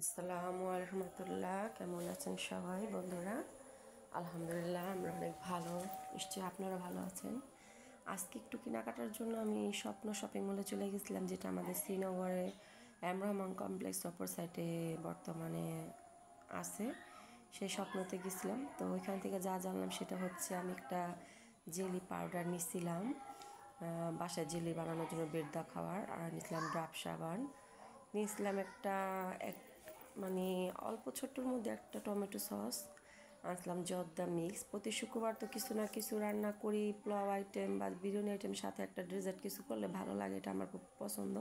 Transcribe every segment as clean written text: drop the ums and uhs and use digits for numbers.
আসসালামু আলাইকুম রহমতুল্লাহ। কেমন আছেন সবাই বন্ধুরা? আলহামদুলিল্লাহ আমরা অনেক ভালো। নিশ্চয়ই আপনারা ভালো আছেন। আজকে একটু কেনাকাটার জন্য আমি স্বপ্ন শপিং মলে চলে গেছিলাম, যেটা আমাদের শ্রীনগরে এম রহমান কমপ্লেক্স অপর সাইডে বর্তমানে আছে। সেই স্বপ্নতে গেছিলাম। তো ওইখান থেকে যা জানলাম সেটা হচ্ছে, আমি একটা জেলি পাউডার নিছিলাম বাসায় জেলি বানানোর জন্য, বেরদা খাওয়ার। আর নিছিলাম ডাব সাবান, নিয়েছিলাম একটা মানে অল্প ছোট্টর মধ্যে একটা টমেটো সস, আনছিলাম জর্দা মিক্স। প্রতি শুক্রবার তো কিছু না কিছু রান্না করি, পোলাও আইটেম বা বিরিয়ানি আইটেম, সাথে একটা ডেজার্ট কিছু করলে ভালো লাগে, এটা আমার খুব পছন্দ।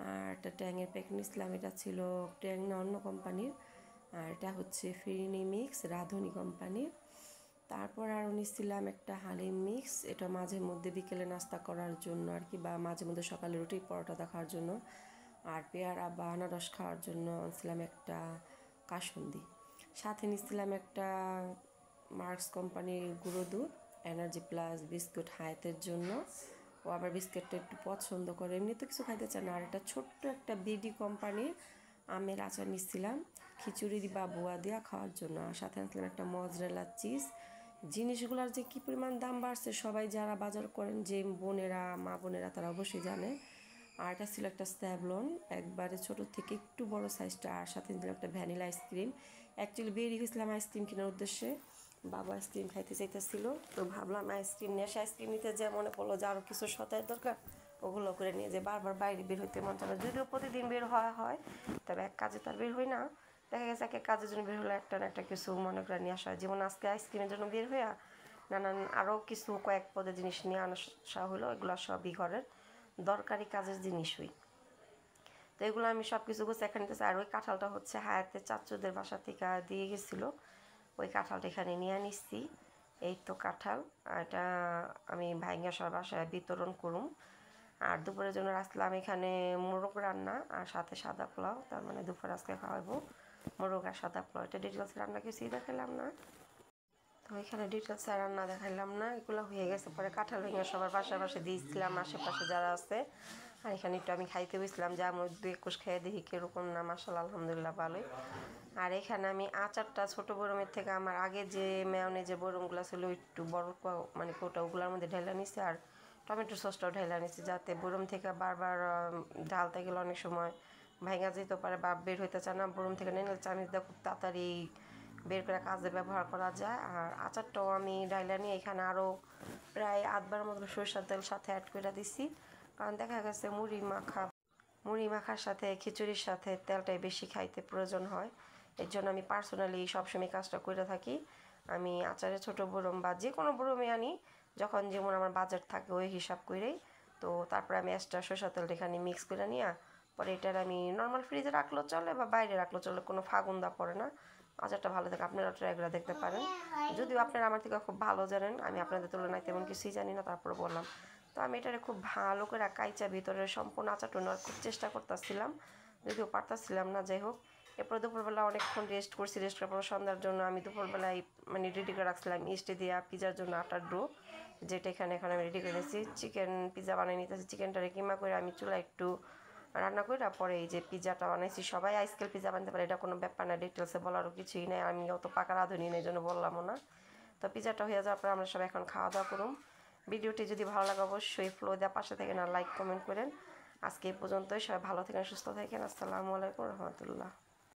আর একটা ট্যাংয়ের প্যাকেট নিয়েছিলাম, এটা ছিল ট্যাং না অন্য কোম্পানির। আর এটা হচ্ছে ফিরিনি মিক্স, রাঁধুনি কোম্পানির। তারপর আরও নিয়েছিলাম একটা হালিম মিক্স, এটা মাঝে মধ্যে বিকেলে নাস্তা করার জন্য আর কি, বা মাঝে মধ্যে সকালে রুটি পরোটা দেখার জন্য। আর পেয়ারা বা আনারস খাওয়ার জন্য আনছিলাম একটা কাসুন্দি। সাথে নিচ্ছিলাম একটা মার্কস কোম্পানির গুঁড়ো দুধ, এনার্জি প্লাস বিস্কুট হায়াতের জন্য। ও আবার বিস্কুটটা একটু পছন্দ করে, এমনি তো কিছু খাইতে চায় না। আর একটা ছোট্ট একটা বিডি কোম্পানির আমের আচার নিচ্ছিলাম খিচুড়ি বা বুয়া দিয়া খাওয়ার জন্য। আর সাথে আনছিলাম একটা মজরেলা চিজ। জিনিসগুলোর যে কী পরিমাণ দাম বাড়ছে, সবাই যারা বাজার করেন, যে বোনেরা মা বোনেরা তারা অবশ্যই জানে। আর এটা ছিল একটা স্যাভলন, একবারে ছোটো থেকে একটু বড় সাইজটা। আর সাথে দিলাম একটা ভ্যানিলা আইসক্রিম। অ্যাকচুয়ালি বেরিয়ে গেছিলাম আইসক্রিম কেনার উদ্দেশ্যে, বাবা আইসক্রিম খাইতে চাইতেছিল। তো ভাবলাম আইসক্রিম নিয়ে আসে, আইসক্রিম নিতে যা মনে পড়লো যে আরও কিছু সতায় দরকার, ওগুলো করে নিয়ে যে বারবার বাইরে বের হইতে মন চায় না। যদিও প্রতিদিন বের হওয়া হয়, তবে এক কাজে তার বের হই না। দেখা গেছে এক কাজের জন্য বের হলে একটা না একটা কিছু মনে করে নিয়ে আসা হয়। যেমন আজকে আইসক্রিমের জন্য বের হইয়া নানান আরও কিছু কয়েক পদের জিনিস নিয়ে আসা হলো। এগুলো সবই ঘরের দরকারি কাজের জিনিসই। তো এগুলো আমি সব কিছু গুছিয়ে এখানে নিতেছি। আর ওই কাঁঠালটা হচ্ছে হায়াতের চাচুদের বাসা থেকে দিয়ে গেছিলো, ওই কাঁঠালটা এখানে নিয়ে নিচ্ছি। এই তো কাঁঠাল, এটা আমি ভাইঙ্গা সব বাসায় বিতরণ করুম। আর দুপুরের জন্য রাখলাম এখানে মোরগ রান্না আর সাথে সাদা পোলাও, তার মানে দুপুরে আজকে খাওয়াবো মোরগ আর সাদা পোলাও। এটা ডিটেলস রান্না কিছুই দেখালাম না, তো এখানে ডিটেলস রান্না দেখাইলাম না। এগুলো হয়ে গেছে, পরে কাঁঠাল ভেঙে সবার পাশাপাশি দিয়েছিলাম আশেপাশে যারা আছে। আর এখানে একটু আমি খাইতে বসলাম, যা আমি 2-21 খেয়ে দেখি কীরকম না, মাশাআল্লাহ আলহামদুলিল্লাহ ভালোই। আর এখানে আমি আচারটা ছোটো বরমের থেকে আমার আগে যে মেয়নে বরমগুলো ছিল একটু বড় মানে কোটা, ওগুলোর মধ্যে ঢেলা নিচ্ছে। আর টমেটো সসটাও ঢেলা নিচ্ছে, যাতে বরম থেকে বারবার ঢালতে গেলে অনেক সময় ভাঙা যেতে পারে বা বের হইতে চায় না। বরম থেকে নিয়ে চামিচ দিয়ে খুব তাড়াতাড়ি বের করে কাজে ব্যবহার করা যায়। আর আচারটাও আমি ডাইলা নিয়ে এখানে আরও প্রায় 8বার মতো সরষের তেল সাথে অ্যাড করে দিছি, কারণ দেখা গেছে মুড়ি মাখার সাথে খিচুড়ির সাথে তেলটাই বেশি খাইতে প্রয়োজন হয়। এর জন্য আমি পার্সোনালি সবসময় কাজটা করে থাকি। আমি আচারে ছোটো বরম বা যে কোনো বরমে আনি, যখন যেমন আমার বাজেট থাকে ওই হিসাব করেই। তো তারপরে আমি এক্সট্রা সরষের তেলটা এখানে মিক্স করে নিয়ে পরে এটার আমি নর্মাল ফ্রিজে রাখলেও চলে বা বাইরে রাখলেও চলে, কোনো ফাগুন্দা পড়ে না। আচারটা ভালো থাকে, আপনারা ট্রাই করে দেখতে পারেন। যদিও আপনারা আমার থেকে খুব ভালো জানেন, আমি আপনাদের তুলনায় তেমন কিছুই জানি না, তারপরে বললাম। তো আমি এটারে খুব ভালো করে কাইচা ভিতরে সম্পূর্ণ আচারটা নেওয়ার খুব চেষ্টা করতেছিলাম, যদিও পারতেছিলাম না। যাই হোক, এরপর দুপুরবেলা অনেকক্ষণ রেস্ট করছি। রেস্ট করার পর সন্ধ্যার জন্য আমি দুপুরবেলায় মানে রেডি করে রাখছিলাম ইস্টে দিয়া পিজার জন্য আটার ডো, যেটা এখানে এখন আমি রেডি করে নিয়েছি। চিকেন পিজা বানিয়ে নিতেছি। চিকেনটারে কিমা করে আমি চুলা একটু রান্না করে পরে এই যে পিজাটা বানাইছি। সবাই আইসক্রিম পিজা বানাতে পারে, এটা কোনো ব্যাপার না, ডিটেলসে বলারও কিছুই নেই, আমি অত পাকা রাঁধুনি নেই, জন্য বললামও না। তো পিজাটা হয়ে যাওয়ার পরে আমরা সবাই এখন খাওয়া দাওয়া করুন। ভিডিওটি যদি ভালো লাগে অবশ্যই ফলো দেওয়া পাশে থেকে না লাইক কমেন্ট করেন। আজকে এই পর্যন্তই, সবাই ভালো থাকেন সুস্থ থাকেন। আসসালামু আলাইকুম রহমতুল্লাহ।